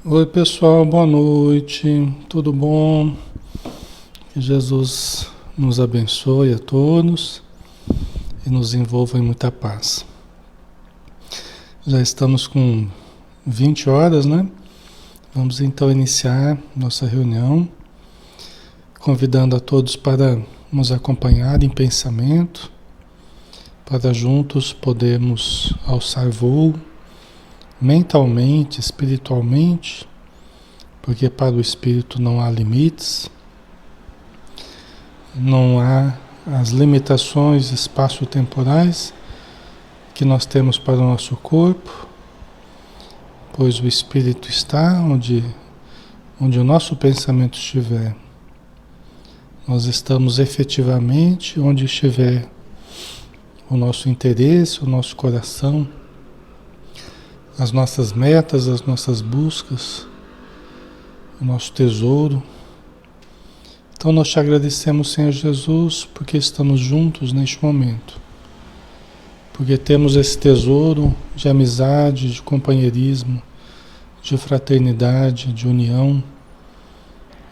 Oi, pessoal, boa noite. Tudo bom? Que Jesus nos abençoe a todos e nos envolva em muita paz. Já estamos com 20 horas, né? Vamos então iniciar nossa reunião, convidando a todos para nos acompanhar em pensamento, para juntos podermos alçar voo mentalmente, espiritualmente, porque para o espírito não há limites, não há as limitações espaço-temporais que nós temos para o nosso corpo, pois o espírito está onde o nosso pensamento estiver. Nós estamos efetivamente onde estiver o nosso interesse, o nosso coração, as nossas metas, as nossas buscas, o nosso tesouro. Então nós te agradecemos, Senhor Jesus, porque estamos juntos neste momento. Porque temos esse tesouro de amizade, de companheirismo, de fraternidade, de união,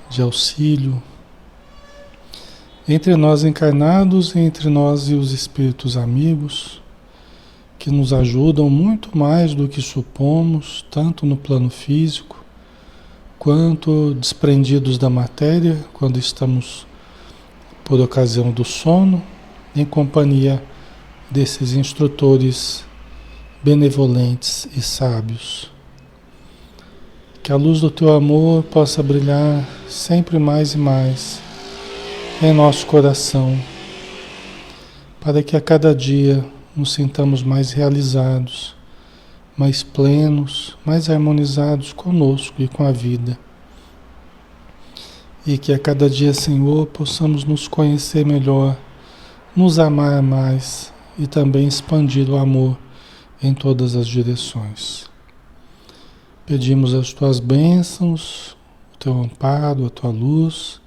de auxílio, entre nós encarnados e entre nós e os espíritos amigos, que nos ajudam muito mais do que supomos, tanto no plano físico, quanto desprendidos da matéria, quando estamos, por ocasião do sono, em companhia desses instrutores benevolentes e sábios. Que a luz do teu amor possa brilhar sempre mais e mais em nosso coração, para que a cada dia nos sintamos mais realizados, mais plenos, mais harmonizados conosco e com a vida. E que a cada dia, Senhor, possamos nos conhecer melhor, nos amar mais e também expandir o amor em todas as direções. Pedimos as tuas bênçãos, o teu amparo, a tua luz,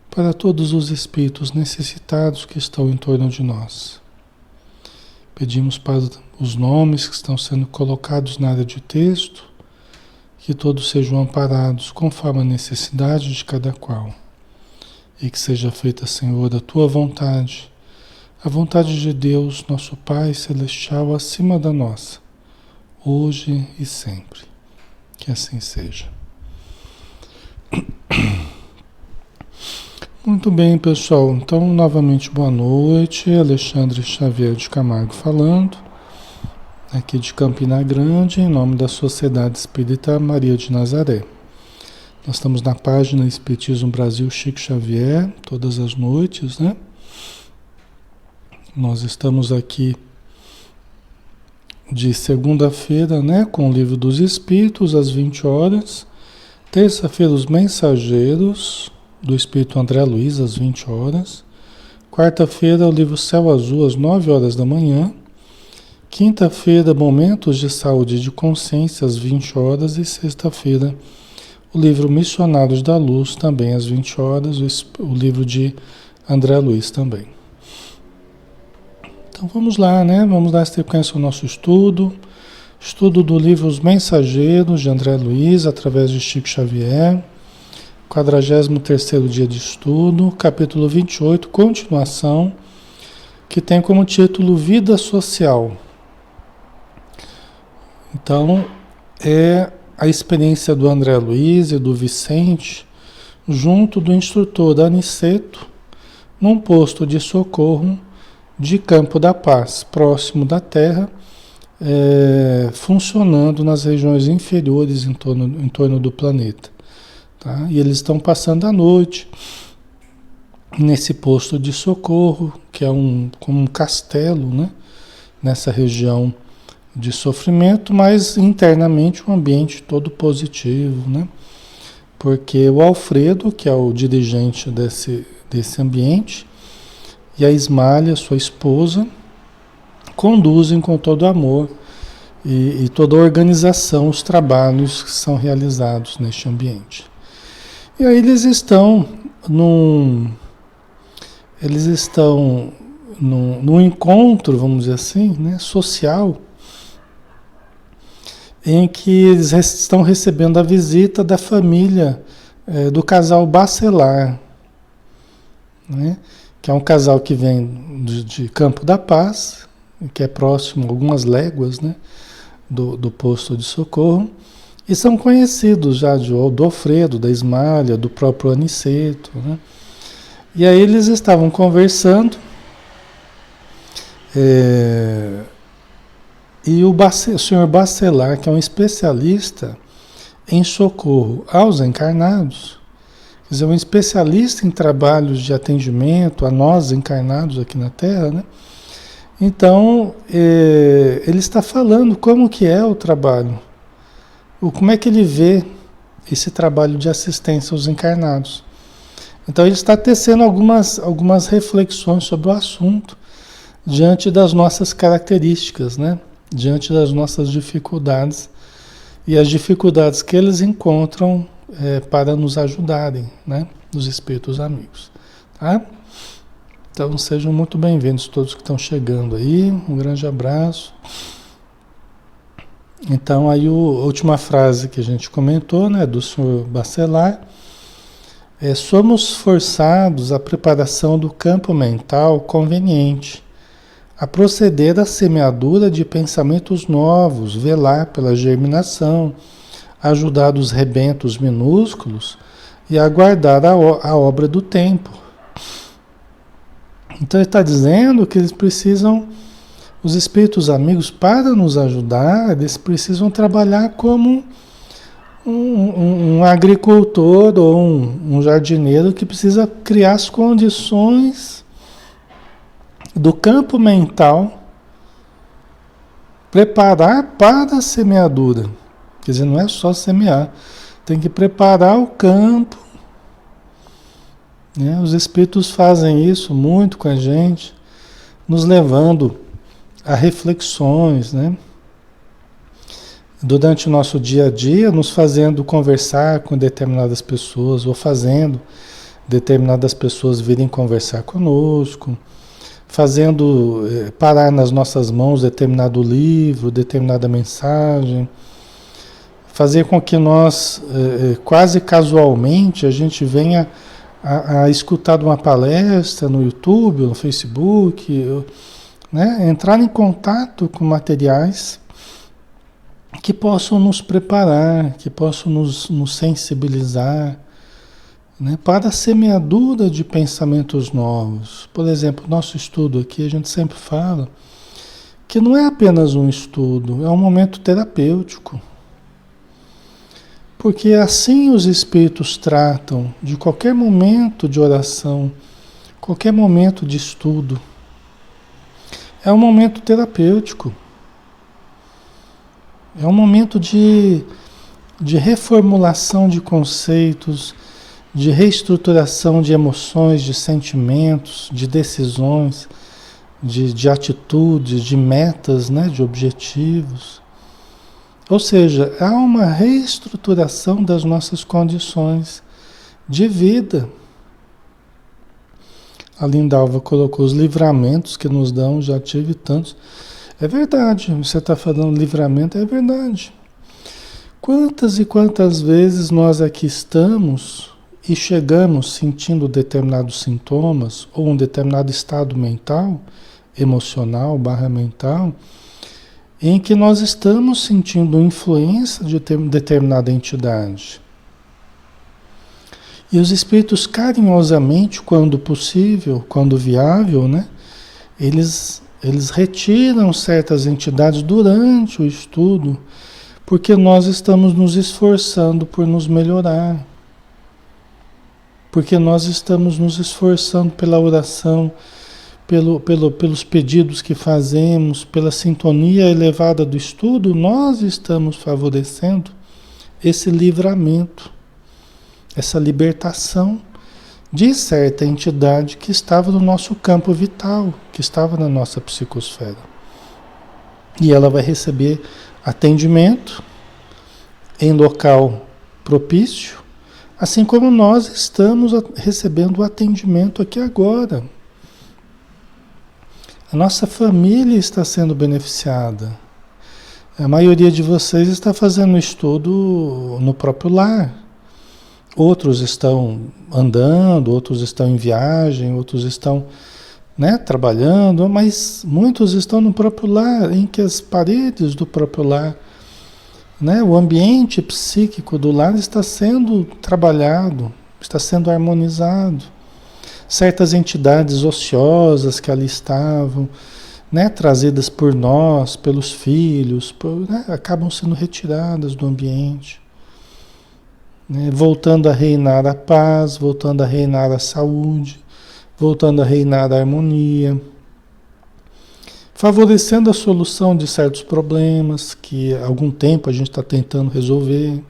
para todos os espíritos necessitados que estão em torno de nós. Pedimos para os nomes que estão sendo colocados na área de texto, que todos sejam amparados conforme a necessidade de cada qual. E que seja feita, Senhor, a tua vontade, a vontade de Deus, nosso Pai Celestial, acima da nossa, hoje e sempre. Que assim seja. Muito bem, pessoal. Então, novamente, boa noite. Alexandre Xavier de Camargo falando, aqui de Campina Grande, em nome da Sociedade Espírita Maria de Nazaré. Nós estamos na página Espiritismo Brasil Chico Xavier, todas as noites, né? Nós estamos aqui de segunda-feira, né, com o Livro dos Espíritos, às 20 horas. Terça-feira, os Mensageiros, do Espírito André Luiz, às 20 horas. Quarta-feira, o livro Céu Azul, às 9 horas da manhã. Quinta-feira, Momentos de Saúde e de Consciência, às 20 horas. E sexta-feira, o livro Missionários da Luz, também às 20 horas. O livro de André Luiz também. Então vamos lá, né? Vamos dar sequência ao nosso estudo. Estudo do livro Os Mensageiros, de André Luiz, através de Chico Xavier. 43º dia de estudo, capítulo 28, continuação, que tem como título Vida Social. Então, é a experiência do André Luiz e do Vicente, junto do instrutor Aniceto, num posto de socorro de Campo da Paz, próximo da Terra, funcionando nas regiões inferiores em torno do planeta. Tá? E eles estão passando a noite nesse posto de socorro, que é como um castelo, né? Nessa região de sofrimento, mas internamente um ambiente todo positivo, né? Porque o Alfredo, que é o dirigente desse ambiente, e a Ismália, sua esposa, conduzem com todo amor e toda a organização os trabalhos que são realizados neste ambiente. E aí eles estão num encontro, vamos dizer assim, né, social, em que eles estão recebendo a visita da família do casal Bacelar, né? Que é um casal que vem de Campo da Paz, que é próximo, algumas léguas, né, do posto de socorro, e são conhecidos já do Alfredo, da Ismália, do próprio Aniceto, né? E aí eles estavam conversando, e o senhor Bacelar, que é um especialista em socorro aos encarnados, quer dizer, um especialista em trabalhos de atendimento a nós encarnados aqui na Terra, né? Então, ele está falando como que é o trabalho, como é que ele vê esse trabalho de assistência aos encarnados. Então, ele está tecendo algumas reflexões sobre o assunto, diante das nossas características, né? Diante das nossas dificuldades e as dificuldades que eles encontram para nos ajudarem, né? Os espíritos amigos, tá? Então sejam muito bem-vindos todos que estão chegando aí, um grande abraço. Então aí a última frase que a gente comentou, né, do senhor Bacelar, somos forçados à preparação do campo mental conveniente, a proceder à semeadura de pensamentos novos, velar pela germinação, ajudar os rebentos minúsculos e aguardar a obra do tempo. Então ele está dizendo que eles precisam, os espíritos amigos, para nos ajudar, eles precisam trabalhar como um agricultor ou um jardineiro que precisa criar as condições do campo mental, preparar para a semeadura. Quer dizer, não é só semear, tem que preparar o campo, né? Os espíritos fazem isso muito com a gente, nos levando a reflexões, né? Durante o nosso dia a dia, nos fazendo conversar com determinadas pessoas, ou fazendo determinadas pessoas virem conversar conosco, fazendo parar nas nossas mãos determinado livro, determinada mensagem, fazer com que nós, quase casualmente, a gente venha a escutar uma palestra no YouTube, no Facebook, né? Entrar em contato com materiais que possam nos preparar, que possam nos sensibilizar, né, para a semeadura de pensamentos novos. Por exemplo, nosso estudo aqui, a gente sempre fala que não é apenas um estudo, é um momento terapêutico. Porque assim os espíritos tratam de qualquer momento de oração, qualquer momento de estudo. É um momento terapêutico. É um momento de reformulação de conceitos, de reestruturação de emoções, de sentimentos, de decisões, de atitudes, de metas, né, de objetivos. Ou seja, há uma reestruturação das nossas condições de vida. A Lindalva colocou os livramentos que nos dão, já tive tantos. É verdade, você está falando livramento, é verdade. Quantas e quantas vezes nós aqui estamos e chegamos sentindo determinados sintomas ou um determinado estado mental, emocional, mental, em que nós estamos sentindo influência de determinada entidade. E os espíritos carinhosamente, quando possível, quando viável, né, eles retiram certas entidades durante o estudo, porque nós estamos nos esforçando por nos melhorar. Porque nós estamos nos esforçando pela oração, pelos pedidos que fazemos, pela sintonia elevada do estudo, nós estamos favorecendo esse livramento, essa libertação de certa entidade que estava no nosso campo vital, que estava na nossa psicosfera. E ela vai receber atendimento em local propício, assim como nós estamos recebendo o atendimento aqui agora. A nossa família está sendo beneficiada. A maioria de vocês está fazendo estudo no próprio lar. Outros estão andando, outros estão em viagem, outros estão, né, trabalhando, mas muitos estão no próprio lar, em que as paredes do próprio lar, né, o ambiente psíquico do lar está sendo trabalhado, está sendo harmonizado. Certas entidades ociosas que ali estavam, né, trazidas por nós, pelos filhos, né, acabam sendo retiradas do ambiente, né, voltando a reinar a paz, voltando a reinar a saúde, voltando a reinar a harmonia, favorecendo a solução de certos problemas que há algum tempo a gente está tentando resolver.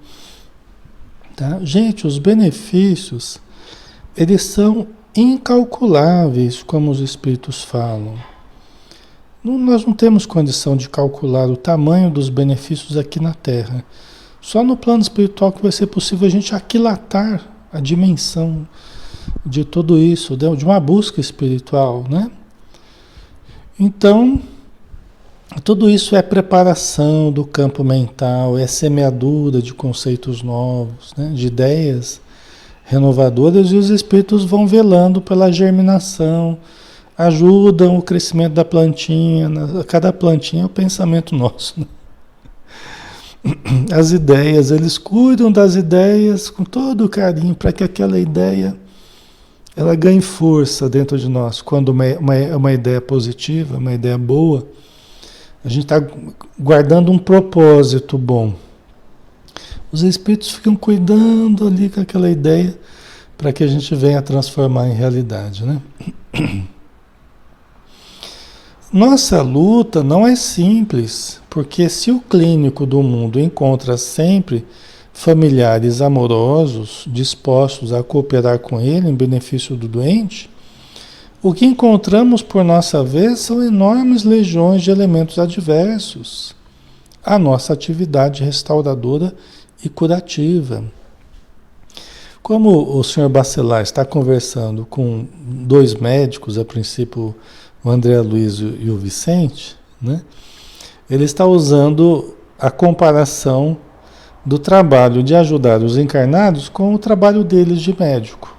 Tá? Gente, os benefícios, eles são incalculáveis, como os espíritos falam. Nós não temos condição de calcular o tamanho dos benefícios aqui na Terra. Só no plano espiritual que vai ser possível a gente aquilatar a dimensão de tudo isso, de uma busca espiritual, né? Então, tudo isso é preparação do campo mental, é semeadura de conceitos novos, né? De ideias renovadoras, e os espíritos vão velando pela germinação, ajudam o crescimento da plantinha. Cada plantinha é o pensamento nosso, né? As ideias, eles cuidam das ideias com todo o carinho para que aquela ideia ela ganhe força dentro de nós. Quando uma ideia positiva, uma ideia boa, a gente está guardando um propósito bom. Os espíritos ficam cuidando ali com aquela ideia para que a gente venha transformar em realidade, né? Nossa luta não é simples, porque se o clínico do mundo encontra sempre familiares amorosos dispostos a cooperar com ele em benefício do doente, o que encontramos por nossa vez são enormes legiões de elementos adversos à nossa atividade restauradora e curativa. Como o senhor Bacelar está conversando com dois médicos, a princípio o André Luiz e o Vicente, né? Ele está usando a comparação do trabalho de ajudar os encarnados com o trabalho deles de médico,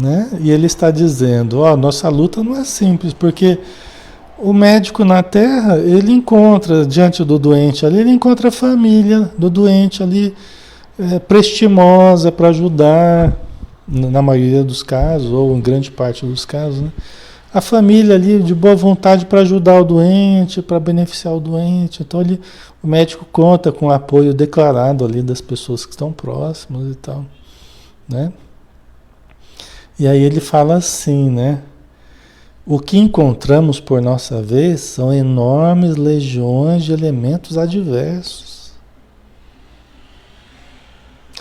né? E ele está dizendo, nossa luta não é simples, porque o médico na Terra, ele encontra diante do doente ali, ele encontra a família do doente ali, prestimosa para ajudar, na maioria dos casos, ou em grande parte dos casos, né? A família ali de boa vontade para ajudar o doente, para beneficiar o doente. Então o médico conta com o apoio declarado ali das pessoas que estão próximas e tal, né? E aí ele fala assim, né? O que encontramos por nossa vez são enormes legiões de elementos adversos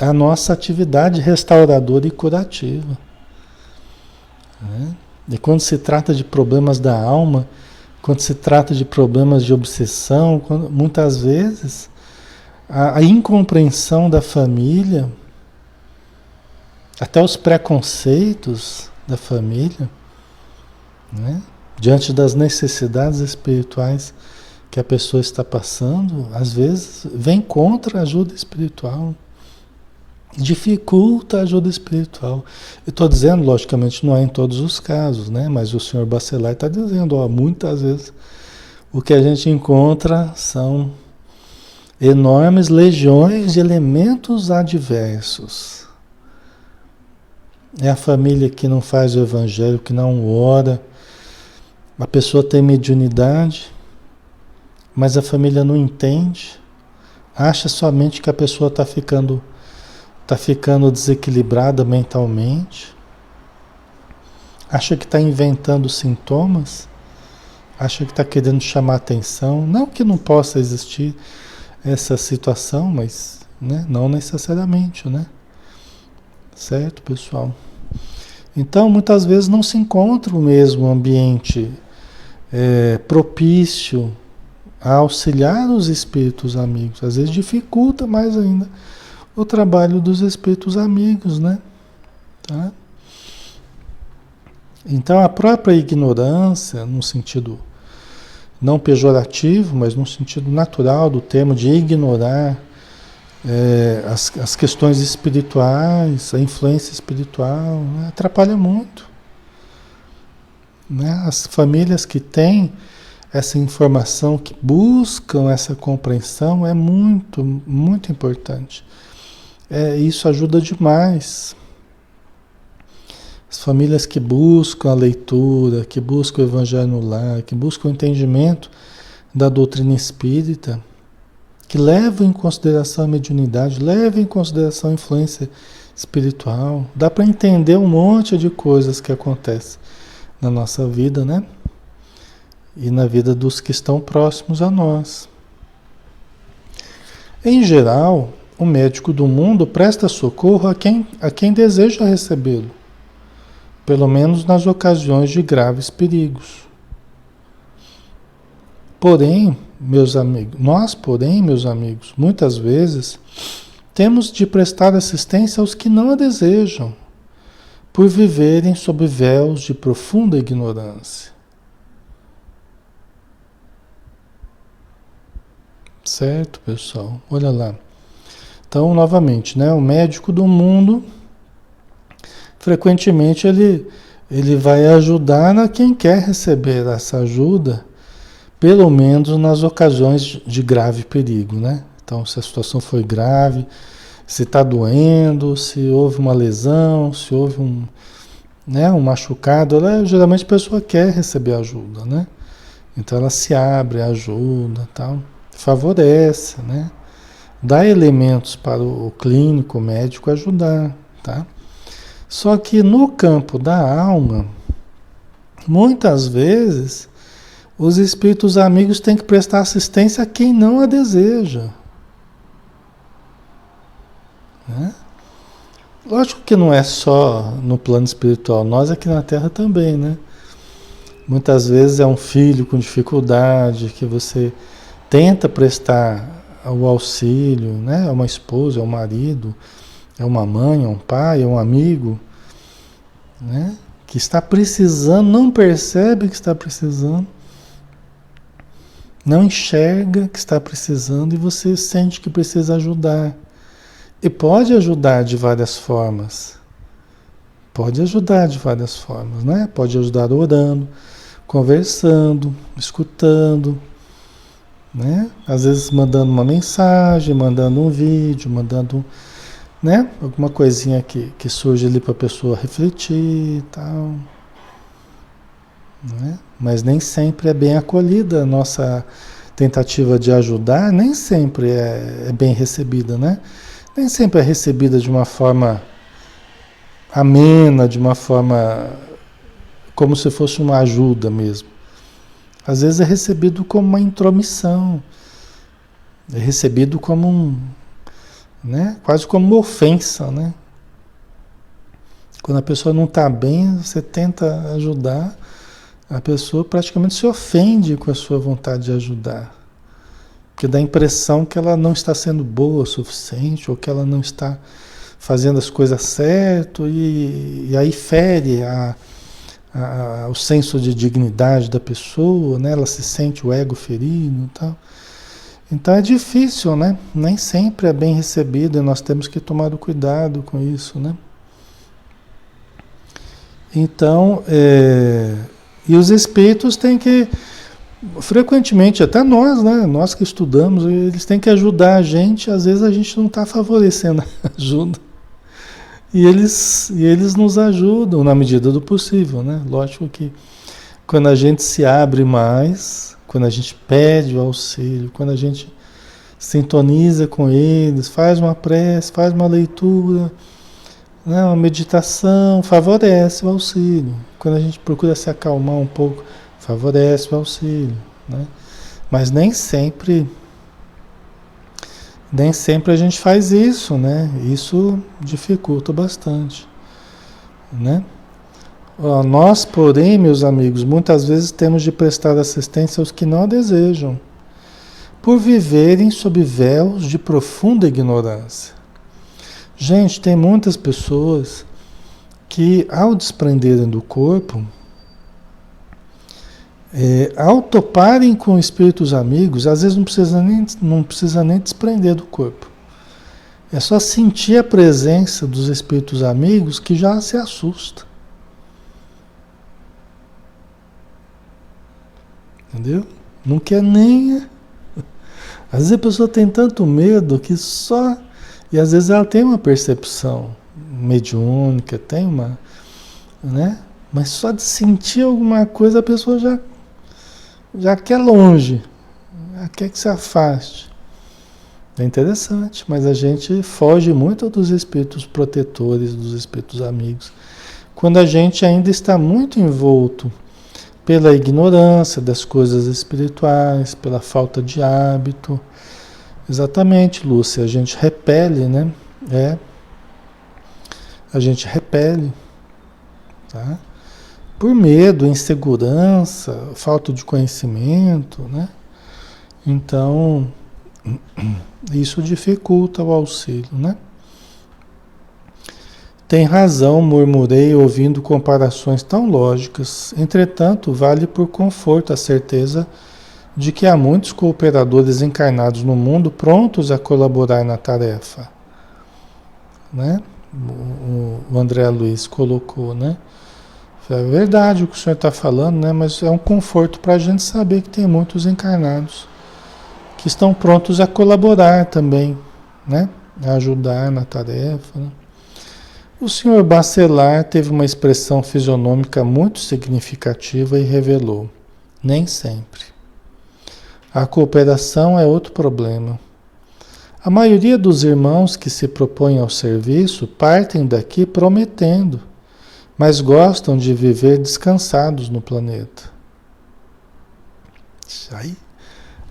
à nossa atividade restauradora e curativa, né? E quando se trata de problemas da alma, quando se trata de problemas de obsessão, muitas vezes a incompreensão da família, até os preconceitos da família, né? Diante das necessidades espirituais que a pessoa está passando, às vezes vem contra a ajuda espiritual, dificulta a ajuda espiritual. Eu estou dizendo, logicamente, não é em todos os casos, né? Mas o senhor Bacelar está dizendo, muitas vezes o que a gente encontra são enormes legiões de elementos adversos. É a família que não faz o evangelho, que não ora. A pessoa tem mediunidade, mas a família não entende. Acha somente que a pessoa está ficando desequilibrada mentalmente, acha que está inventando sintomas, acha que está querendo chamar atenção. Não que não possa existir essa situação, mas, né, não necessariamente, né? Certo, pessoal? Então, muitas vezes não se encontra o mesmo ambiente propício a auxiliar os espíritos amigos. Às vezes dificulta mais ainda o trabalho dos espíritos amigos, né? Tá? Então a própria ignorância, no sentido não pejorativo, mas no sentido natural do termo, de ignorar as questões espirituais, a influência espiritual, né? Atrapalha muito, né? As famílias que têm essa informação, que buscam essa compreensão, é muito, muito importante. Isso ajuda demais. As famílias que buscam a leitura, que buscam o Evangelho no lar, que buscam o entendimento da doutrina espírita, que levam em consideração a mediunidade, levam em consideração a influência espiritual. Dá para entender um monte de coisas que acontecem na nossa vida, né? E na vida dos que estão próximos a nós. Em geral, o médico do mundo presta socorro a quem deseja recebê-lo, pelo menos nas ocasiões de graves perigos. Porém, meus amigos, muitas vezes temos de prestar assistência aos que não a desejam, por viverem sob véus de profunda ignorância. Certo, pessoal? Olha lá. Então, novamente, né? O médico do mundo, frequentemente, ele vai ajudar a quem quer receber essa ajuda, pelo menos nas ocasiões de grave perigo, né? Então, se a situação foi grave, se está doendo, se houve uma lesão, se houve um machucado, geralmente a pessoa quer receber ajuda, né? Então ela se abre, ajuda, tal, favorece, né? Dá elementos para o clínico, o médico ajudar, tá? Só que no campo da alma, muitas vezes, os espíritos amigos têm que prestar assistência a quem não a deseja, né? Lógico que não é só no plano espiritual, nós aqui na Terra também, né? Muitas vezes é um filho com dificuldade que você tenta prestar o auxílio, né? É uma esposa, é um marido, é uma mãe, é um pai, é um amigo, né? Que está precisando, não percebe que está precisando, não enxerga que está precisando e você sente que precisa ajudar. E pode ajudar de várias formas. Pode ajudar de várias formas, né? Pode ajudar orando, conversando, escutando, né? Às vezes mandando uma mensagem, mandando um vídeo, mandando, né? Alguma coisinha que surge ali para a pessoa refletir e tal, né? Mas nem sempre é bem acolhida a nossa tentativa de ajudar, nem sempre é bem recebida, né? Nem sempre é recebida de uma forma amena, de uma forma como se fosse uma ajuda mesmo. Às vezes é recebido como uma intromissão, é recebido como né, quase como uma ofensa, né? Quando a pessoa não está bem, você tenta ajudar, a pessoa praticamente se ofende com a sua vontade de ajudar. Porque dá a impressão que ela não está sendo boa o suficiente, ou que ela não está fazendo as coisas certo, e aí fere o senso de dignidade da pessoa, né? Ela se sente o ego ferido e tal. Então é difícil, né? Nem sempre é bem recebido e nós temos que tomar cuidado com isso, né? Então, e os espíritos têm que, frequentemente, até nós, né? Nós que estudamos, eles têm que ajudar a gente, às vezes a gente não está favorecendo a ajuda. E eles nos ajudam na medida do possível, né? Lógico que quando a gente se abre mais, quando a gente pede o auxílio, quando a gente sintoniza com eles, faz uma prece, faz uma leitura, né? Uma meditação, favorece o auxílio. Quando a gente procura se acalmar um pouco, favorece o auxílio, né? Mas nem sempre a gente faz isso, né? Isso dificulta bastante, né? Nós, porém, meus amigos, muitas vezes temos de prestar assistência aos que não a desejam, por viverem sob véus de profunda ignorância. Gente, tem muitas pessoas que, ao desprenderem do corpo, Ao toparem com espíritos amigos, às vezes não precisa nem desprender do corpo. É só sentir a presença dos espíritos amigos que já se assusta. Entendeu? Não quer nem. Às vezes a pessoa tem tanto medo que só. E às vezes ela tem uma percepção mediúnica, tem uma. Né? Mas só de sentir alguma coisa a pessoa já quer longe, já quer que se afaste. É interessante, mas a gente foge muito dos espíritos protetores, dos espíritos amigos, quando a gente ainda está muito envolto pela ignorância das coisas espirituais, pela falta de hábito. Exatamente, Lúcia, a gente repele, né? A gente repele, tá? Por medo, insegurança, falta de conhecimento, né? Então, isso dificulta o auxílio, né? Tem razão, murmurei, ouvindo comparações tão lógicas. Entretanto, vale por conforto a certeza de que há muitos cooperadores encarnados no mundo prontos a colaborar na tarefa, né? O André Luiz colocou, né? É verdade o que o senhor está falando, né? Mas é um conforto para a gente saber que tem muitos encarnados que estão prontos a colaborar também, né? A ajudar na tarefa, né? O senhor Bacelar teve uma expressão fisionômica muito significativa e revelou: nem sempre. A cooperação é outro problema. A maioria dos irmãos que se propõem ao serviço partem daqui prometendo, mas gostam de viver descansados no planeta.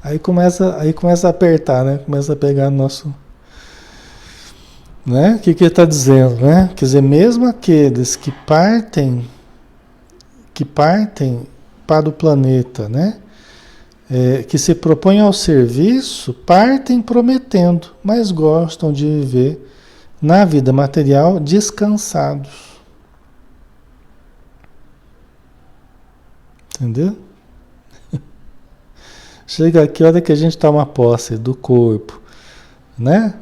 Aí começa a apertar, né? Começa a pegar nosso... Né? O que ele está dizendo, né? Quer dizer, mesmo aqueles que partem para o planeta, né? Que se propõem ao serviço, partem prometendo, mas gostam de viver na vida material descansados. Entendeu? Chega aqui a hora que a gente toma posse do corpo, né?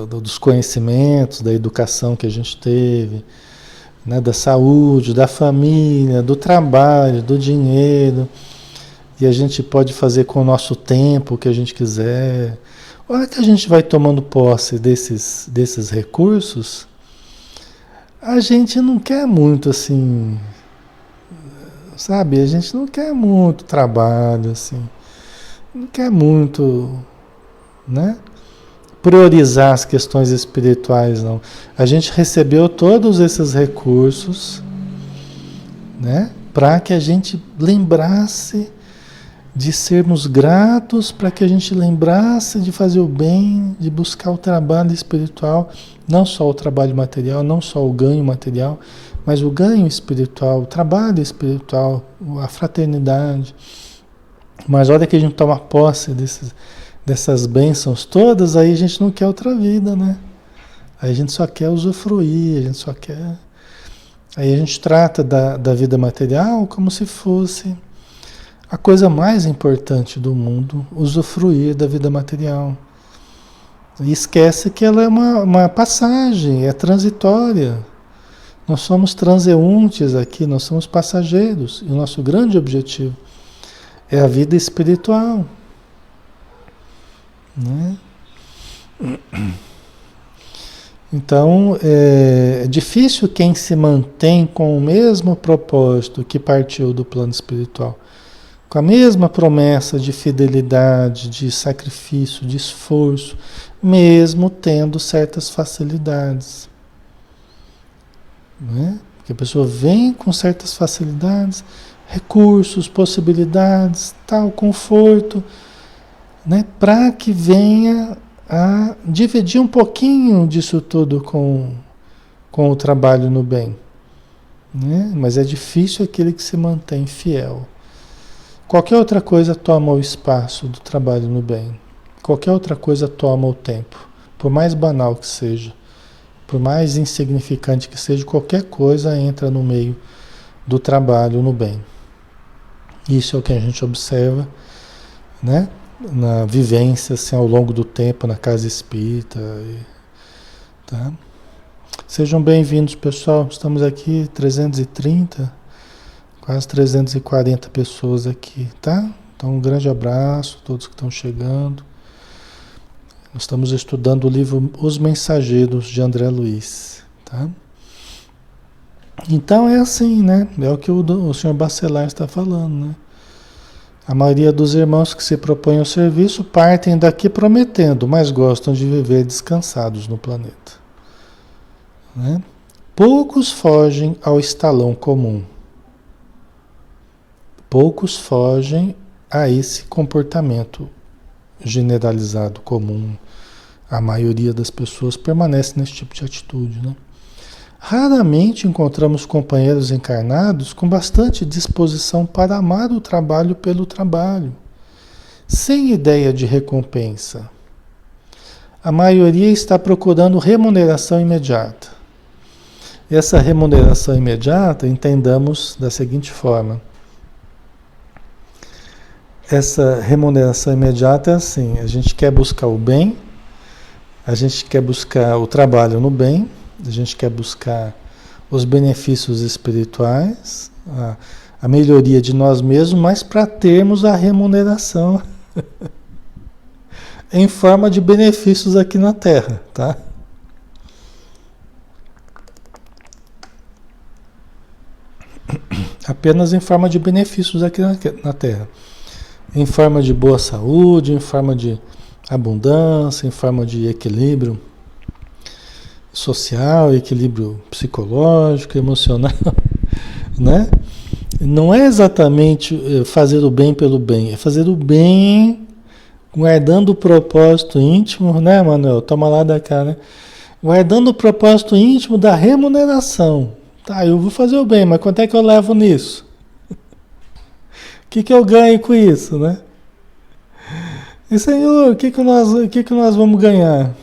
Dos conhecimentos, da educação que a gente teve, né? Da saúde, da família, do trabalho, do dinheiro. E a gente pode fazer com o nosso tempo o que a gente quiser. A hora que a gente vai tomando posse desses recursos, a gente não quer muito assim, sabe? A gente não quer muito trabalho, assim. Não quer muito, né? Priorizar as questões espirituais, não. A gente recebeu todos esses recursos, né? Para que a gente lembrasse de sermos gratos, para que a gente lembrasse de fazer o bem, de buscar o trabalho espiritual, não só o trabalho material, não só o ganho material, mas o ganho espiritual, o trabalho espiritual, a fraternidade. Mas a hora que a gente toma posse dessas bênçãos todas, aí a gente não quer outra vida, né? Aí a gente só quer usufruir, a gente só quer... Aí a gente trata da vida material como se fosse a coisa mais importante do mundo, usufruir da vida material. E esquece que ela é uma passagem, é transitória. Nós somos transeuntes aqui, nós somos passageiros. E o nosso grande objetivo é a vida espiritual. Né? Então, é difícil quem se mantém com o mesmo propósito que partiu do plano espiritual, com a mesma promessa de fidelidade, de sacrifício, de esforço, mesmo tendo certas facilidades. Né? Porque a pessoa vem com certas facilidades, recursos, possibilidades, tal, conforto, né? Para que venha a dividir um pouquinho disso tudo com o trabalho no bem. Né? Mas é difícil aquele que se mantém fiel. Qualquer outra coisa toma o espaço do trabalho no bem. Qualquer outra coisa toma o tempo. Por mais banal que seja, por mais insignificante que seja, qualquer coisa entra no meio do trabalho no bem. Isso é o que a gente observa, né? Na vivência, assim, ao longo do tempo, na casa espírita, tá? Sejam bem-vindos, pessoal. Estamos aqui 330, quase 340 pessoas aqui, tá? Então, um grande abraço a todos que estão chegando. Nós estamos estudando o livro Os Mensageiros, de André Luiz, tá? Então, é assim, né? É o que o senhor Bacelar está falando, né? A maioria dos irmãos que se propõem ao serviço partem daqui prometendo, mas gostam de viver descansados no planeta, né? Poucos fogem ao estalão comum. Poucos fogem a esse comportamento generalizado comum. A maioria das pessoas permanece nesse tipo de atitude, né? Raramente encontramos companheiros encarnados com bastante disposição para amar o trabalho pelo trabalho, sem ideia de recompensa. A maioria está procurando remuneração imediata. Essa remuneração imediata, entendamos da seguinte forma. Essa remuneração imediata é assim, a gente quer buscar o bem, a gente quer buscar o trabalho no bem, a gente quer buscar os benefícios espirituais, a melhoria de nós mesmos, mas para termos a remuneração em forma de benefícios aqui na Terra, tá? Apenas em forma de benefícios aqui na Terra. Em forma de boa saúde, em forma de abundância, em forma de equilíbrio social, equilíbrio psicológico, emocional, né? Não é exatamente fazer o bem pelo bem, é fazer o bem guardando o propósito íntimo, né, Manuel? Toma lá da cá, né? Guardando o propósito íntimo da remuneração. Tá, eu vou fazer o bem, mas quanto é que eu levo nisso? O que eu ganho com isso, né? E Senhor, o que nós vamos ganhar?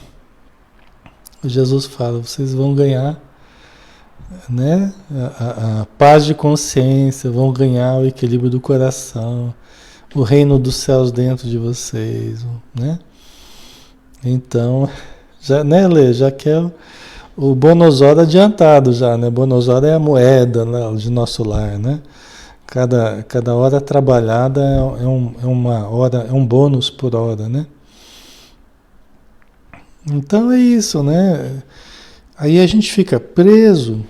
Jesus fala, vocês vão ganhar, né, a paz de consciência, vão ganhar o equilíbrio do coração, o reino dos céus dentro de vocês, né? Então, já, né, Lê, já quer o bônus hora adiantado já, né? Bônus hora é a moeda, né, de nosso lar, né? Cada hora trabalhada é uma hora, é um bônus por hora, né? Então é isso, né? Aí a gente fica preso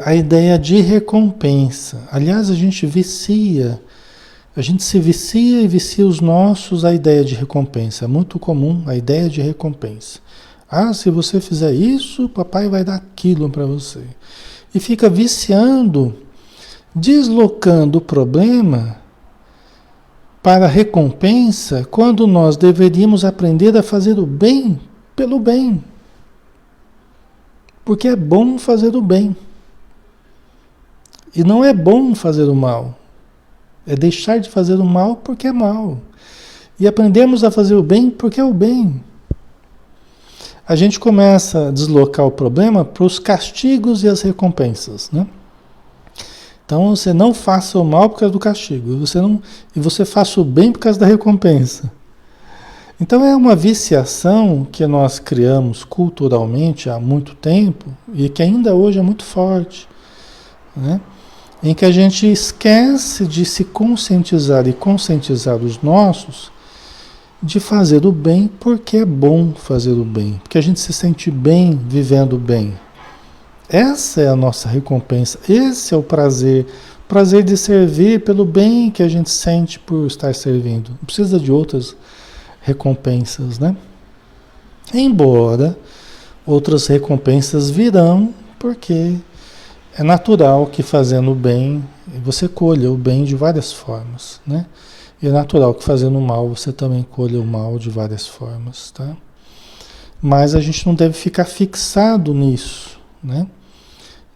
à ideia de recompensa. Aliás, a gente se vicia e vicia os nossos à ideia de recompensa. É muito comum a ideia de recompensa. Ah, se você fizer isso, papai vai dar aquilo para você. E fica viciando, deslocando o problema para a recompensa, quando nós deveríamos aprender a fazer o bem pelo bem. Porque é bom fazer o bem. E não é bom fazer o mal. É deixar de fazer o mal porque é mal. E aprendemos a fazer o bem porque é o bem. A gente começa a deslocar o problema para os castigos e as recompensas, né? Então você não faça o mal por causa do castigo, e você faça o bem por causa da recompensa. Então é uma viciação que nós criamos culturalmente há muito tempo e que ainda hoje é muito forte, né? Em que a gente esquece de se conscientizar e conscientizar os nossos de fazer o bem porque é bom fazer o bem, porque a gente se sente bem vivendo bem. Essa é a nossa recompensa, esse é o prazer de servir pelo bem que a gente sente por estar servindo. Não precisa de outras recompensas, né? Embora outras recompensas virão, porque é natural que fazendo o bem, você colha o bem de várias formas, né? E é natural que fazendo o mal, você também colha o mal de várias formas, tá? Mas a gente não deve ficar fixado nisso, né?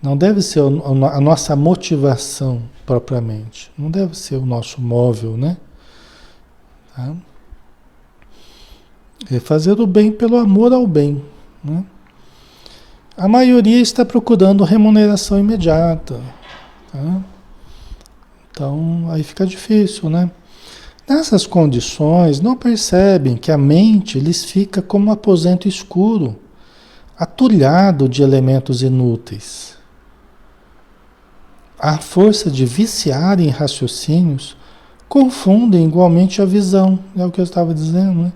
Não deve ser a nossa motivação propriamente. Não deve ser o nosso móvel, né? Tá? É fazer o bem pelo amor ao bem, né? A maioria está procurando remuneração imediata, tá? Então, aí fica difícil, né? Nessas condições, não percebem que a mente lhes fica como um aposento escuro, atulhado de elementos inúteis. A força de viciar em raciocínios confundem igualmente a visão. É o que eu estava dizendo, né?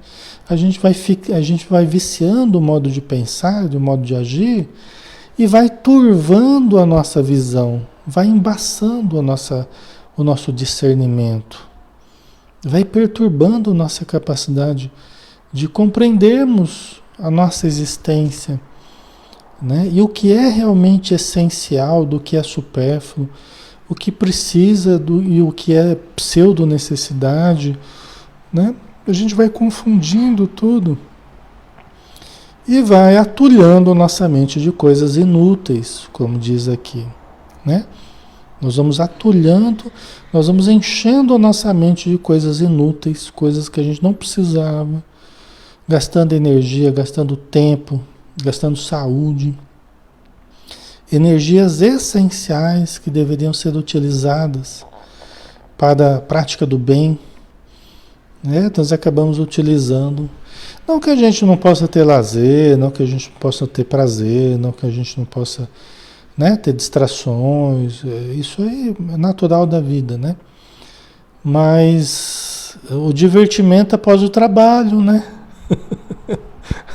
A gente vai viciando o modo de pensar, o modo de agir, e vai turvando a nossa visão, vai embaçando o nosso discernimento, vai perturbando nossa capacidade de compreendermos a nossa existência, né? E o que é realmente essencial, do que é supérfluo, o que precisa e o que é pseudo-necessidade, né? A gente vai confundindo tudo e vai atulhando nossa mente de coisas inúteis, como diz aqui, né? Nós vamos atulhando, nós vamos enchendo a nossa mente de coisas inúteis, coisas que a gente não precisava, gastando energia, gastando tempo, gastando saúde, energias essenciais que deveriam ser utilizadas para a prática do bem, né? Nós acabamos utilizando. Não que a gente não possa ter lazer, não que a gente não possa ter prazer, não que a gente não possa, né, ter distrações, isso aí é natural da vida, né? Mas o divertimento após o trabalho, né?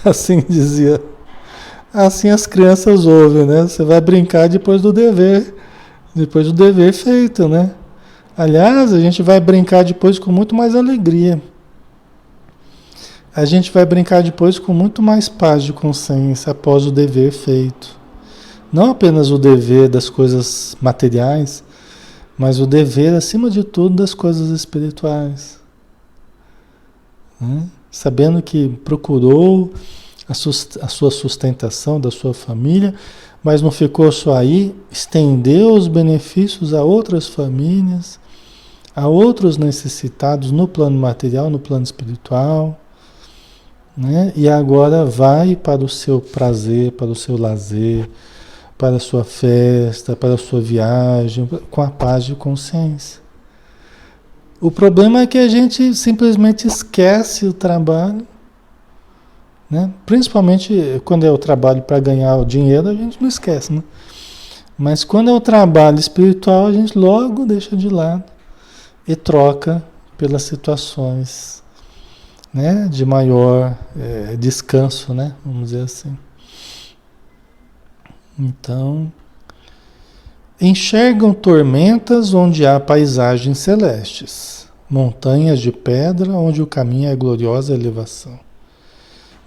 Assim dizia. Assim as crianças ouvem, né? Você vai brincar depois do dever feito, né? Aliás, a gente vai brincar depois com muito mais alegria. A gente vai brincar depois com muito mais paz de consciência após o dever feito. Não apenas o dever das coisas materiais, mas o dever, acima de tudo, das coisas espirituais. Né? Sabendo que procurou a sua sustentação da sua família, mas não ficou só aí, estendeu os benefícios a outras famílias, a outros necessitados no plano material, no plano espiritual, né? E agora vai para o seu prazer, para o seu lazer, para a sua festa, para a sua viagem, com a paz de consciência. O problema é que a gente simplesmente esquece o trabalho, né? Principalmente quando é o trabalho para ganhar o dinheiro, a gente não esquece, né? Mas quando é o trabalho espiritual, a gente logo deixa de lado e troca pelas situações, né, de maior descanso, né? Vamos dizer assim. Então, enxergam tormentas onde há paisagens celestes, montanhas de pedra onde o caminho é gloriosa elevação.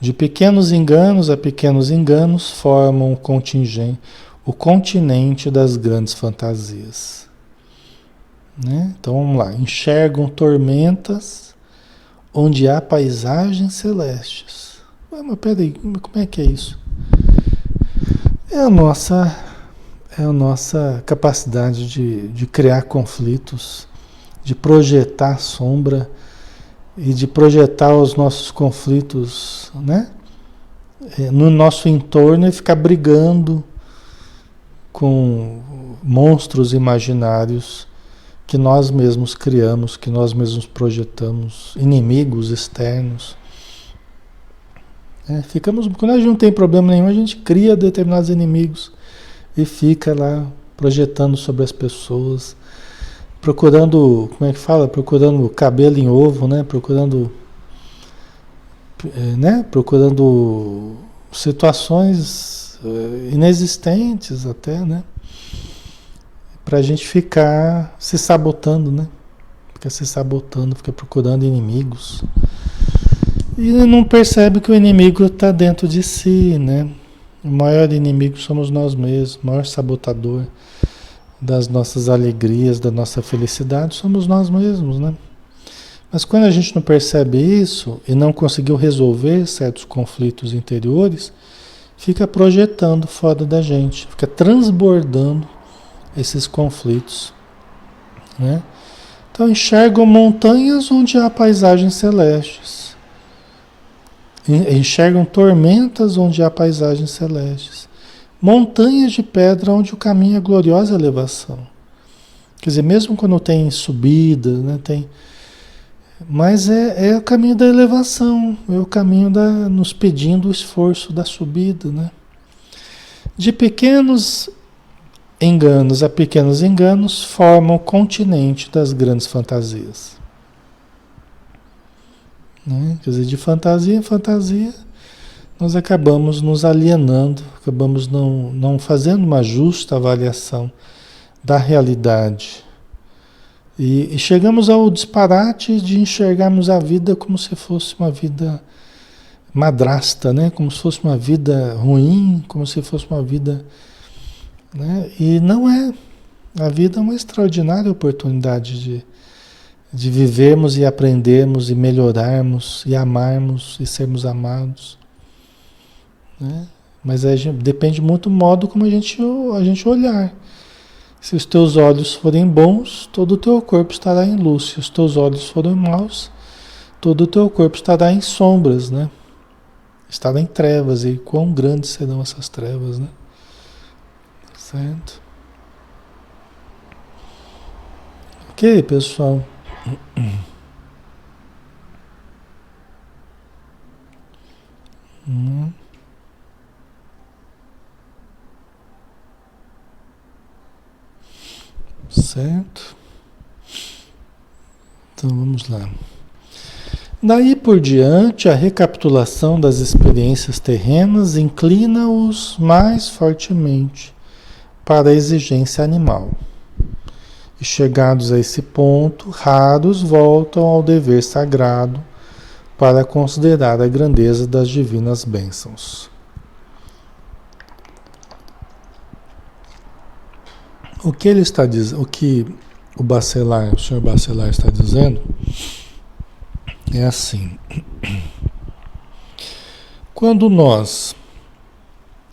De pequenos enganos a pequenos enganos formam o continente das grandes fantasias. Né? Então vamos lá, enxergam tormentas onde há paisagens celestes. Mas peraí, como é que é isso? É a nossa capacidade de criar conflitos, de projetar sombra e de projetar os nossos conflitos, né, no nosso entorno e ficar brigando com monstros imaginários que nós mesmos criamos, que nós mesmos projetamos, inimigos externos. Quando a gente não tem problema nenhum, a gente cria determinados inimigos e fica lá projetando sobre as pessoas, procurando, como é que fala? Procurando cabelo em ovo, né? Procurando situações inexistentes até, né? Pra gente ficar se sabotando, né? Fica se sabotando, fica procurando inimigos. E não percebe que o inimigo está dentro de si, né? O maior inimigo somos nós mesmos, o maior sabotador das nossas alegrias, da nossa felicidade, somos nós mesmos, né? Mas quando a gente não percebe isso e não conseguiu resolver certos conflitos interiores, fica projetando fora da gente, fica transbordando esses conflitos, né? Então enxergam montanhas onde há paisagens celestes. Enxergam tormentas onde há paisagens celestes. Montanhas de pedra onde o caminho é gloriosa elevação. Quer dizer, mesmo quando tem subida, né, tem, mas é o caminho da elevação, é o caminho nos pedindo o esforço da subida, né? De pequenos enganos a pequenos enganos formam o continente das grandes fantasias. Né? Quer dizer, de fantasia em fantasia, nós acabamos nos alienando, acabamos não fazendo uma justa avaliação da realidade. E chegamos ao disparate de enxergarmos a vida como se fosse uma vida madrasta, né? Como se fosse uma vida ruim, como se fosse uma vida... Né? E não é. A vida é uma extraordinária oportunidade de vivermos e aprendermos e melhorarmos e amarmos e sermos amados. Né? Mas depende muito do modo como a gente olhar. Se os teus olhos forem bons, todo o teu corpo estará em luz. Se os teus olhos forem maus, todo o teu corpo estará em sombras, né? Estará em trevas. E quão grandes serão essas trevas, né? Certo? Ok, pessoal. Certo? Então vamos lá. Daí por diante, a recapitulação das experiências terrenas inclina-os mais fortemente para a exigência animal. E chegados a esse ponto, raros voltam ao dever sagrado para considerar a grandeza das divinas bênçãos. O que ele está dizendo, o que o senhor Bacelar está dizendo é assim: quando nós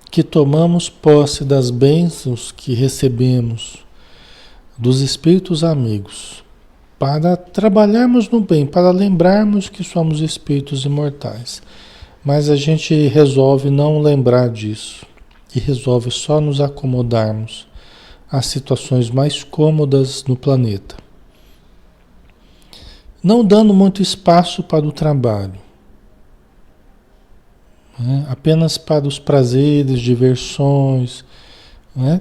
que tomamos posse das bênçãos que recebemos dos espíritos amigos, para trabalharmos no bem, para lembrarmos que somos espíritos imortais, mas a gente resolve não lembrar disso e resolve só nos acomodarmos às situações mais cômodas no planeta, não dando muito espaço para o trabalho, né? Apenas para os prazeres, diversões, né?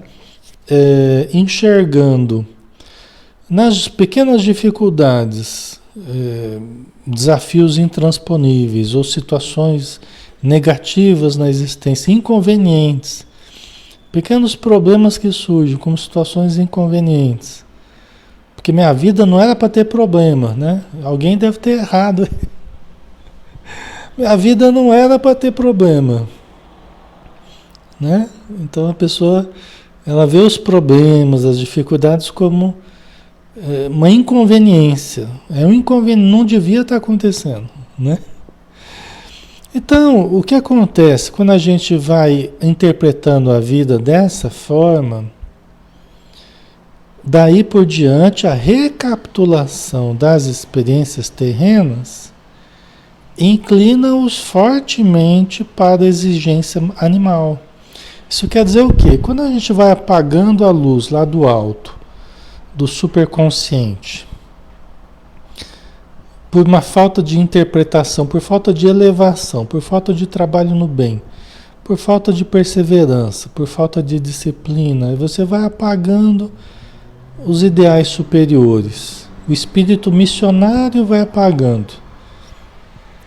Enxergando nas pequenas dificuldades, desafios intransponíveis ou situações negativas na existência, inconvenientes, pequenos problemas que surgem como situações inconvenientes. Porque minha vida não era para ter problema, né? Alguém deve ter errado. Minha vida não era para ter problema, né? Então a pessoa, ela vê os problemas, as dificuldades como uma inconveniência. É um inconveniente, não devia estar acontecendo, né? Então, o que acontece quando a gente vai interpretando a vida dessa forma? Daí por diante, a recapitulação das experiências terrenas inclina-os fortemente para a exigência animal. Isso quer dizer o quê? Quando a gente vai apagando a luz lá do alto, do superconsciente, por uma falta de interpretação, por falta de elevação, por falta de trabalho no bem, por falta de perseverança, por falta de disciplina, e você vai apagando os ideais superiores. O espírito missionário vai apagando,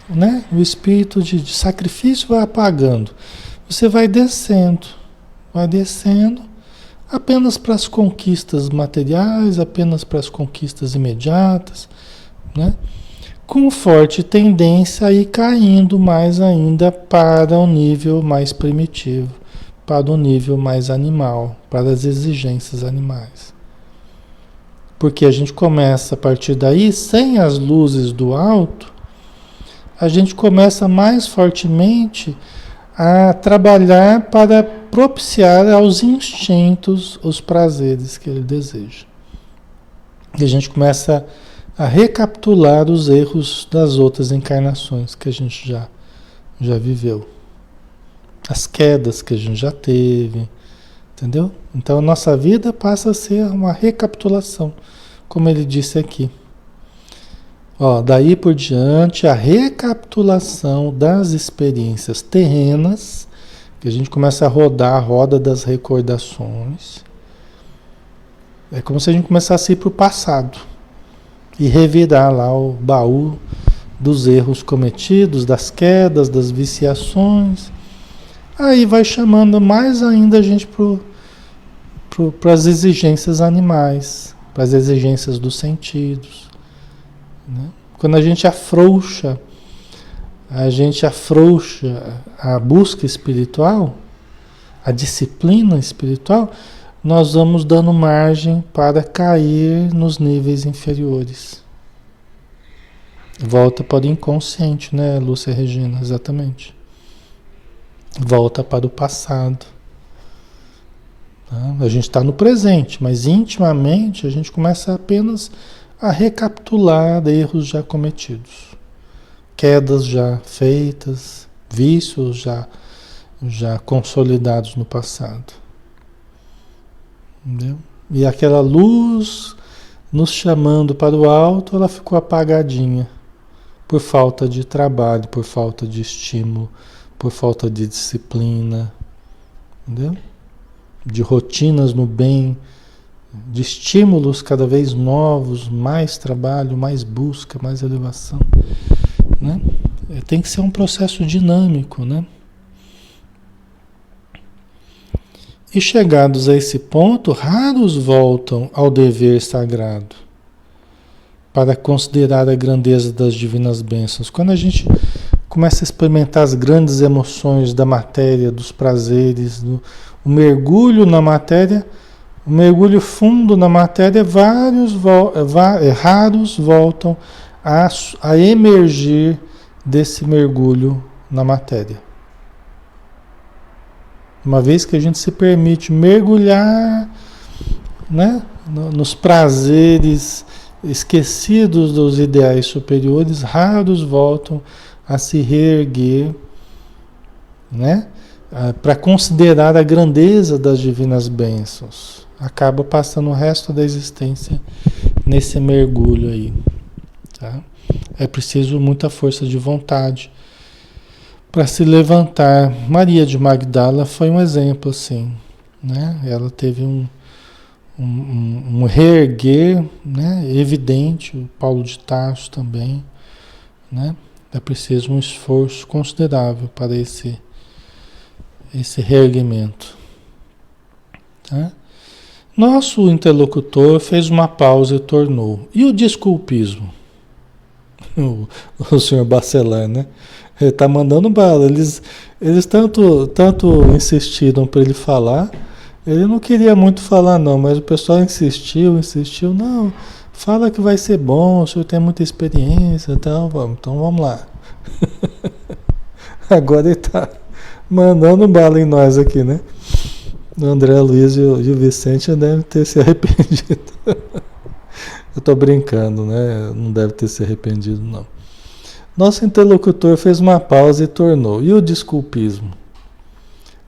né? O espírito de sacrifício vai apagando. Você vai descendo apenas para as conquistas materiais, apenas para as conquistas imediatas, né? Com forte tendência a ir caindo mais ainda para um nível mais primitivo, para um nível mais animal, para as exigências animais. Porque a gente começa a partir daí, sem as luzes do alto, a gente começa mais fortemente a trabalhar para propiciar aos instintos os prazeres que ele deseja. E a gente começa a recapitular os erros das outras encarnações que a gente já viveu. As quedas que a gente já teve, Entendeu? Então a nossa vida passa a ser uma recapitulação, como ele disse aqui. Ó, daí por diante, a recapitulação das experiências terrenas, que a gente começa a rodar a roda das recordações. É como se a gente começasse a ir para o passado e revirar lá o baú dos erros cometidos, das quedas, das viciações. Aí vai chamando mais ainda a gente para as exigências animais, para as exigências dos sentidos. Né? Quando a gente afrouxa a busca espiritual, a disciplina espiritual, nós vamos dando margem para cair nos níveis inferiores. Volta para o inconsciente, né, Lúcia Regina? Exatamente. Volta para o passado. Tá? A gente está no presente, mas intimamente a gente começa apenas a recapitular erros já cometidos, quedas já feitas, vícios já consolidados no passado. Entendeu? E aquela luz nos chamando para o alto, ela ficou apagadinha por falta de trabalho, por falta de estímulo, por falta de disciplina, entendeu? De rotinas no bem, de estímulos cada vez novos, mais trabalho, mais busca, mais elevação, né? Tem que ser um processo dinâmico, né? E chegados a esse ponto, raros voltam ao dever sagrado para considerar a grandeza das divinas bênçãos. Quando a gente começa a experimentar as grandes emoções da matéria, dos prazeres, o mergulho na matéria, o mergulho fundo na matéria, raros voltam a emergir desse mergulho na matéria. Uma vez que a gente se permite mergulhar, né, nos prazeres esquecidos dos ideais superiores, raros voltam a se reerguer, né, para considerar a grandeza das divinas bênçãos. Acaba passando o resto da existência nesse mergulho aí. Tá? É preciso muita força de vontade para se levantar. Maria de Magdala foi um exemplo assim, né? Ela teve um reerguer, né, evidente. O Paulo de Tarso também, né? É preciso um esforço considerável para esse reerguimento. Tá? Nosso interlocutor fez uma pausa e tornou. E o desculpismo? O senhor Bacelar, né? Ele está mandando bala. Eles tanto insistiram para ele falar. Ele não queria muito falar, não, mas o pessoal insistiu. Não, fala que vai ser bom, o senhor tem muita experiência e tal. Então vamos lá. Agora ele está mandando bala em nós aqui, né? O André Luiz e o Vicente devem ter se arrependido. Eu estou brincando, né? Não deve ter se arrependido, não. Nosso interlocutor fez uma pausa e tornou. E o desculpismo?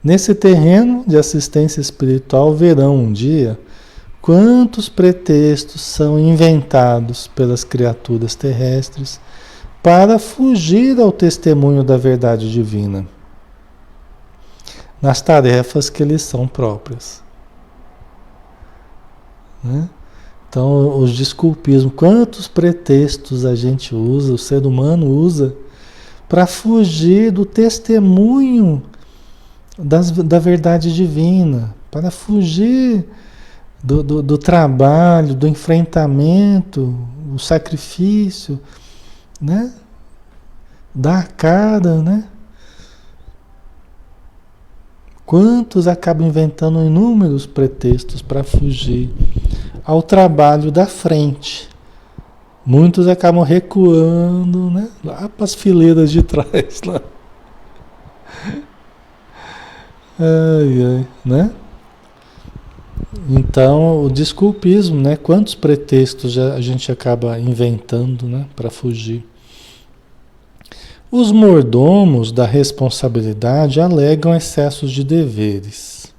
Nesse terreno de assistência espiritual verão um dia quantos pretextos são inventados pelas criaturas terrestres para fugir ao testemunho da verdade divina nas tarefas que lhes são próprias. Né? Então, os desculpismos, quantos pretextos a gente usa, o ser humano usa, para fugir do testemunho da verdade divina, para fugir do trabalho, do enfrentamento, o sacrifício, né? Dar a cara, né? Quantos acabam inventando inúmeros pretextos para fugir ao trabalho da frente? Muitos acabam recuando, né? Lá para as fileiras de trás, lá. Né? Então, o desculpismo, né? Quantos pretextos a gente acaba inventando, né? Para fugir. Os mordomos da responsabilidade alegam excessos de deveres.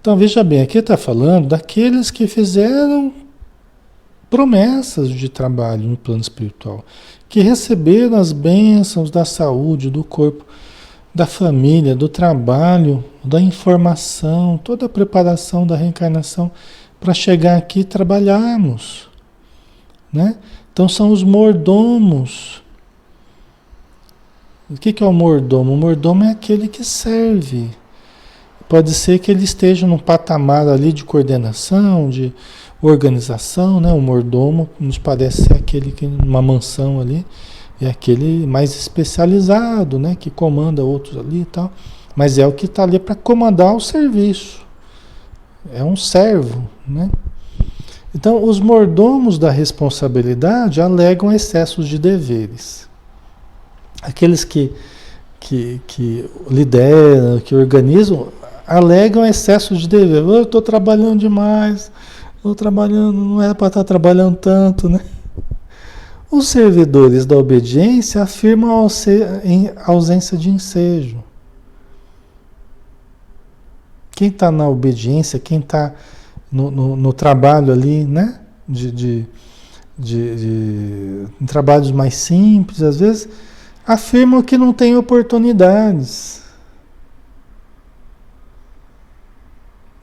Então veja bem, aqui está falando daqueles que fizeram promessas de trabalho no plano espiritual, que receberam as bênçãos da saúde, do corpo, da família, do trabalho, da informação, toda a preparação da reencarnação para chegar aqui e trabalharmos, né? Então são os mordomos. O que é o mordomo? O mordomo é aquele que serve. Pode ser que ele esteja num patamar ali de coordenação, de organização, né? O mordomo nos parece ser aquele que numa mansão ali é aquele mais especializado, né? Que comanda outros ali e tal. Mas é o que está ali para comandar o serviço. É um servo, né? Então, os mordomos da responsabilidade alegam excessos de deveres. Aqueles que lideram, que organizam, alegam excesso de dever. Eu estou trabalhando demais, estou trabalhando, não era para estar trabalhando tanto, né? Os servidores da obediência afirmam a ausência de ensejo. Quem está na obediência, quem está no trabalho ali, né? Em trabalhos mais simples, às vezes, afirmam que não tem oportunidades.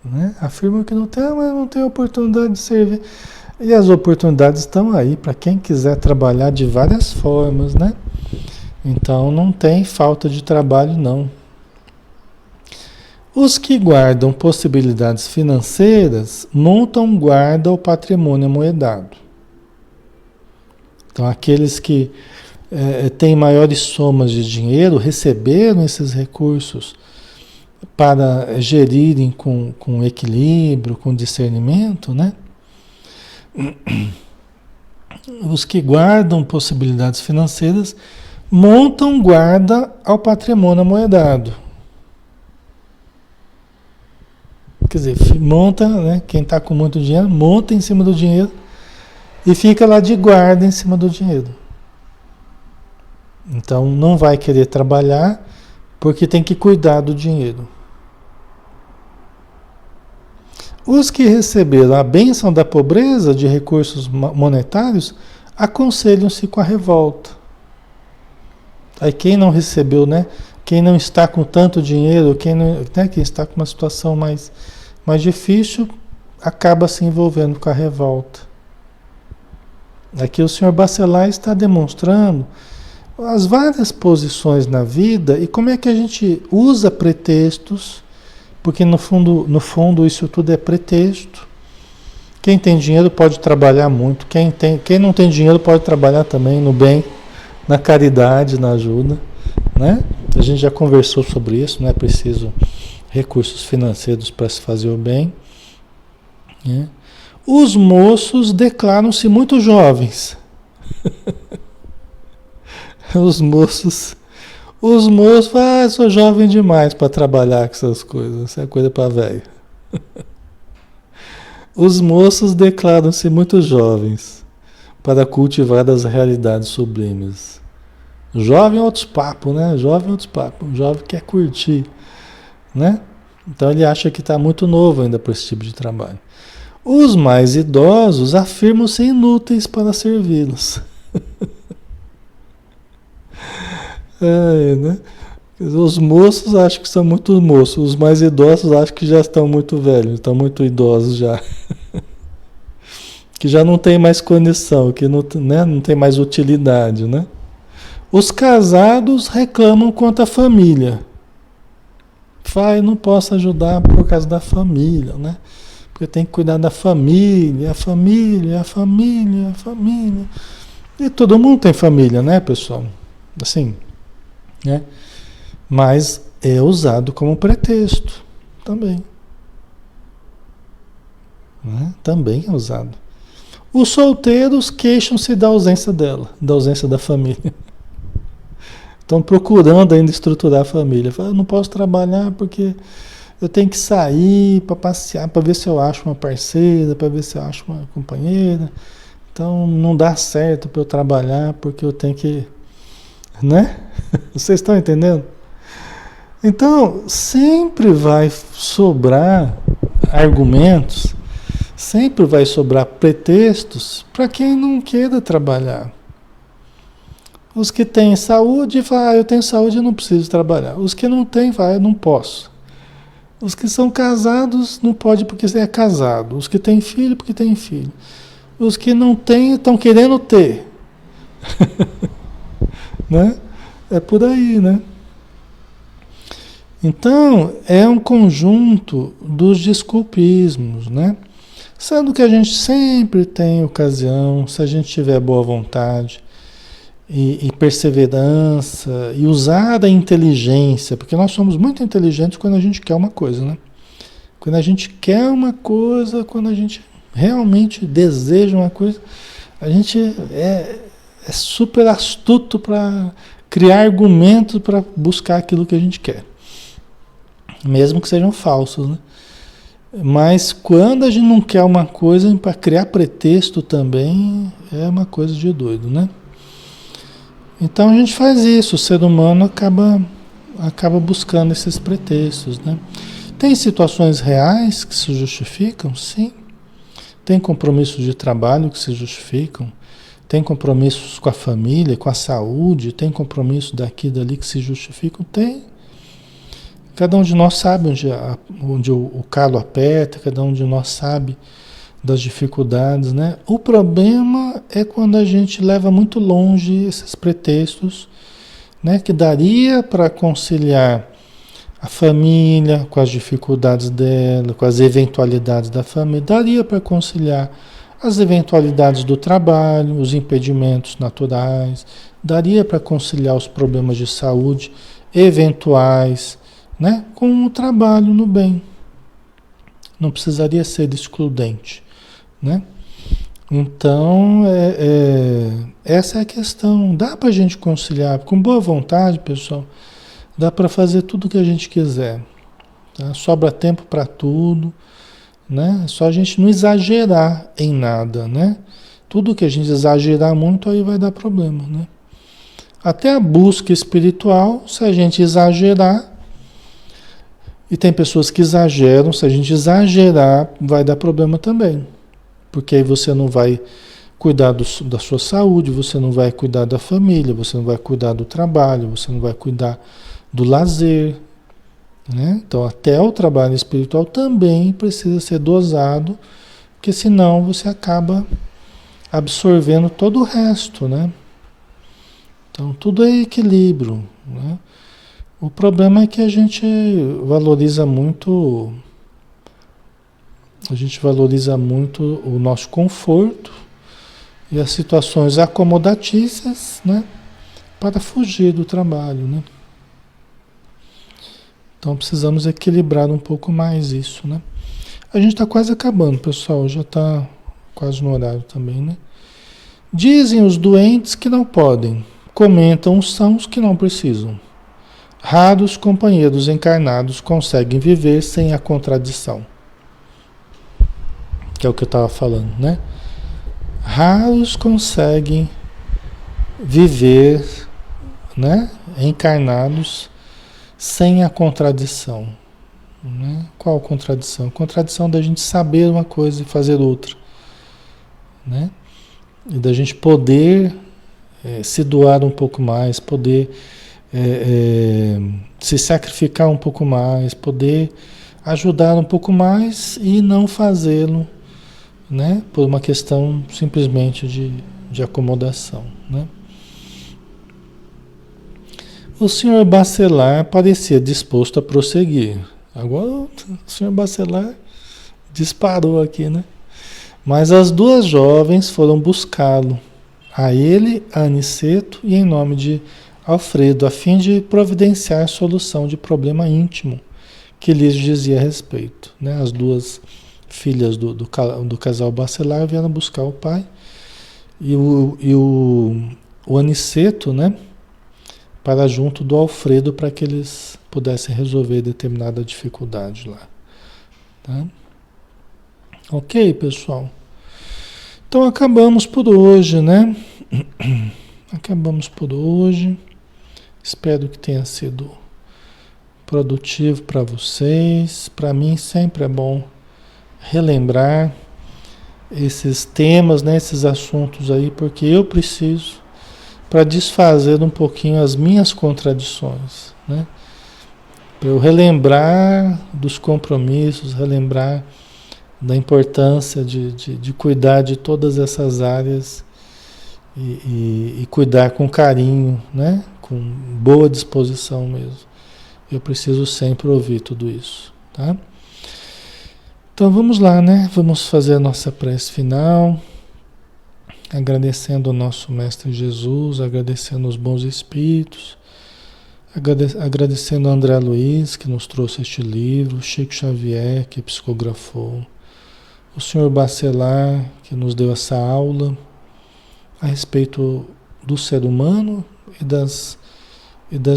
Né? Afirmam que mas não tem oportunidade de servir. E as oportunidades estão aí para quem quiser trabalhar de várias formas, né? Então não tem falta de trabalho, não. Os que guardam possibilidades financeiras montam guarda ao patrimônio amoedado. Então aqueles que têm maiores somas de dinheiro receberam esses recursos para gerirem com equilíbrio, com discernimento, né? Os que guardam possibilidades financeiras montam guarda ao patrimônio amoedado. Quer dizer, monta, né? Quem está com muito dinheiro, monta em cima do dinheiro e fica lá de guarda em cima do dinheiro. Então não vai querer trabalhar porque tem que cuidar do dinheiro. Os que receberam a bênção da pobreza de recursos monetários aconselham-se com a revolta. Aí quem não recebeu, né? Quem não está com tanto dinheiro, quem está com uma situação mais difícil, acaba se envolvendo com a revolta. Aqui o Sr. Bacelar está demonstrando as várias posições na vida e como é que a gente usa pretextos, porque no fundo isso tudo é pretexto. Quem tem dinheiro pode trabalhar muito, quem não tem dinheiro pode trabalhar também no bem, na caridade, na ajuda, né? A gente já conversou sobre isso, não é preciso recursos financeiros para se fazer o bem, né? Os moços declaram-se muito jovens. Os moços sou jovem demais para trabalhar com essas coisas, isso é coisa para velho. Os moços declaram-se muito jovens para cultivar as realidades sublimes. Jovem é outros papos, né? Jovem quer curtir, né? Então ele acha que está muito novo ainda para esse tipo de trabalho. Os mais idosos afirmam-se inúteis para servi-los. Né? Os moços acham que são muito moços, os mais idosos acham que já estão muito velhos, estão muito idosos já. Que já não tem mais condição, que não, né, não tem mais utilidade, né? Os casados reclamam quanto à família. Pai, não posso ajudar por causa da família, né? Porque tem que cuidar da família, a família. E todo mundo tem família, né, pessoal? Assim, né? Mas é usado como pretexto também. Né? Também é usado. Os solteiros queixam-se da ausência dela, da ausência da família. Estão procurando ainda estruturar a família. Falam, eu não posso trabalhar porque eu tenho que sair para passear, para ver se eu acho uma parceira, para ver se eu acho uma companheira. Então não dá certo para eu trabalhar porque eu tenho que... Né? Vocês estão entendendo? Então sempre vai sobrar argumentos, sempre vai sobrar pretextos para quem não queira trabalhar. Os que têm saúde falam, eu tenho saúde e não preciso trabalhar. Os que não têm, falam, eu não posso. Os que são casados não pode porque é casado. Os que têm filho porque têm filho. Os que não têm estão querendo ter. Né? É por aí, né? Então, é um conjunto dos desculpismos, né? Sendo que a gente sempre tem ocasião, se a gente tiver boa vontade e perseverança e usar a inteligência, porque nós somos muito inteligentes quando a gente quer uma coisa, né? Quando a gente quer uma coisa, quando a gente realmente deseja uma coisa, a gente é super astuto para criar argumentos para buscar aquilo que a gente quer. Mesmo que sejam falsos, né? Mas quando a gente não quer uma coisa, para criar pretexto também é uma coisa de doido, né? Então a gente faz isso, o ser humano acaba buscando esses pretextos, né? Tem situações reais que se justificam, sim. Tem compromissos de trabalho que se justificam. Tem compromissos com a família, com a saúde, tem compromissos daqui e dali que se justificam, tem. Cada um de nós sabe onde o calo aperta, cada um de nós sabe das dificuldades, né? O problema é quando a gente leva muito longe esses pretextos, né? Que daria para conciliar a família com as dificuldades dela, com as eventualidades da família, daria para conciliar as eventualidades do trabalho, os impedimentos naturais, daria para conciliar os problemas de saúde eventuais, né, com o trabalho no bem. Não precisaria ser excludente, né? Então, essa é a questão. Dá para a gente conciliar com boa vontade, pessoal. Dá para fazer tudo o que a gente quiser. Tá? Sobra tempo para tudo, né? Só a gente não exagerar em nada, né? Tudo que a gente exagerar muito, aí vai dar problema, né? Até a busca espiritual, se a gente exagerar, e tem pessoas que exageram, se a gente exagerar, vai dar problema também. Porque aí você não vai cuidar da sua saúde, você não vai cuidar da família, você não vai cuidar do trabalho, você não vai cuidar do lazer, né? Então até o trabalho espiritual também precisa ser dosado, porque senão você acaba absorvendo todo o resto, né? Então tudo é equilíbrio, né? O problema é que a gente valoriza muito o nosso conforto e as situações acomodatícias, né? Para fugir do trabalho, né? Então precisamos equilibrar um pouco mais isso, né? A gente está quase acabando, pessoal, já está quase no horário também, né? Dizem os doentes que não podem, comentam os sãos que não precisam. Raros companheiros encarnados conseguem viver sem a contradição. Que é o que eu estava falando, né? Raros conseguem viver, né, encarnados sem a contradição, né? Qual contradição? Contradição da gente saber uma coisa e fazer outra, né? E da gente poder se doar um pouco mais, poder se sacrificar um pouco mais, poder ajudar um pouco mais e não fazê-lo, né? Por uma questão simplesmente de acomodação, né? O senhor Bacelar parecia disposto a prosseguir. Agora o senhor Bacelar disparou aqui, né? Mas as duas jovens foram buscá-lo, a ele, a Aniceto e em nome de Alfredo, a fim de providenciar a solução de problema íntimo que lhes dizia a respeito, né? As duas filhas do casal Bacelar vieram buscar o pai e o Aniceto, né? Para junto do Alfredo para que eles pudessem resolver determinada dificuldade lá, tá? Ok, pessoal? Então acabamos por hoje, né? Acabamos por hoje. Espero que tenha sido produtivo para vocês. Para mim sempre é bom relembrar esses temas, né, esses assuntos aí, porque eu preciso para desfazer um pouquinho as minhas contradições, né? Para eu relembrar dos compromissos, relembrar da importância de cuidar de todas essas áreas e cuidar com carinho, né? Com boa disposição mesmo. Eu preciso sempre ouvir tudo isso, tá? Então vamos lá, né? Vamos fazer a nossa prece final, agradecendo ao nosso Mestre Jesus, agradecendo os bons espíritos, agradecendo a André Luiz, que nos trouxe este livro, Chico Xavier, que psicografou, o Sr. Bacelar, que nos deu essa aula a respeito do ser humano e das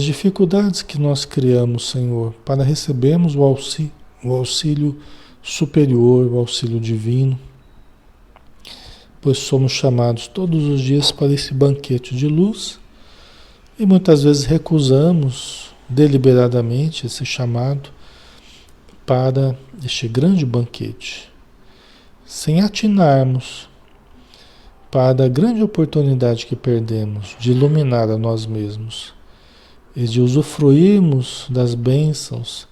dificuldades que nós criamos, Senhor, para recebermos o auxílio superior, o auxílio divino, pois somos chamados todos os dias para esse banquete de luz e muitas vezes recusamos deliberadamente esse chamado para este grande banquete, sem atinarmos para a grande oportunidade que perdemos de iluminar a nós mesmos e de usufruirmos das bênçãos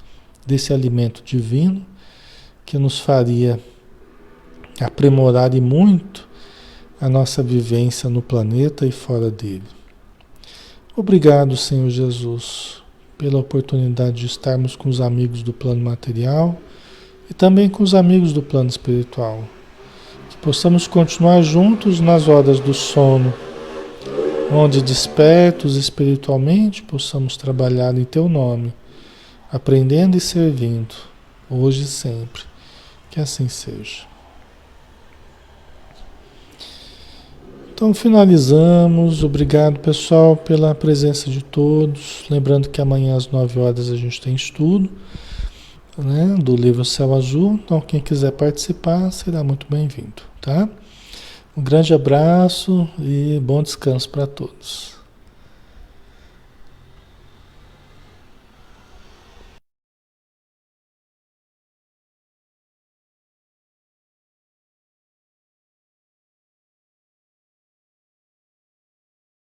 desse alimento divino que nos faria aprimorar e muito a nossa vivência no planeta e fora dele. Obrigado, Senhor Jesus, pela oportunidade de estarmos com os amigos do plano material e também com os amigos do plano espiritual. Que possamos continuar juntos nas horas do sono, onde despertos espiritualmente possamos trabalhar em Teu nome, aprendendo e servindo, hoje e sempre. Que assim seja. Então finalizamos. Obrigado, pessoal, pela presença de todos. Lembrando que amanhã às 9 horas a gente tem estudo, né, do livro Céu Azul. Então quem quiser participar será muito bem-vindo, tá? Um grande abraço e bom descanso para todos.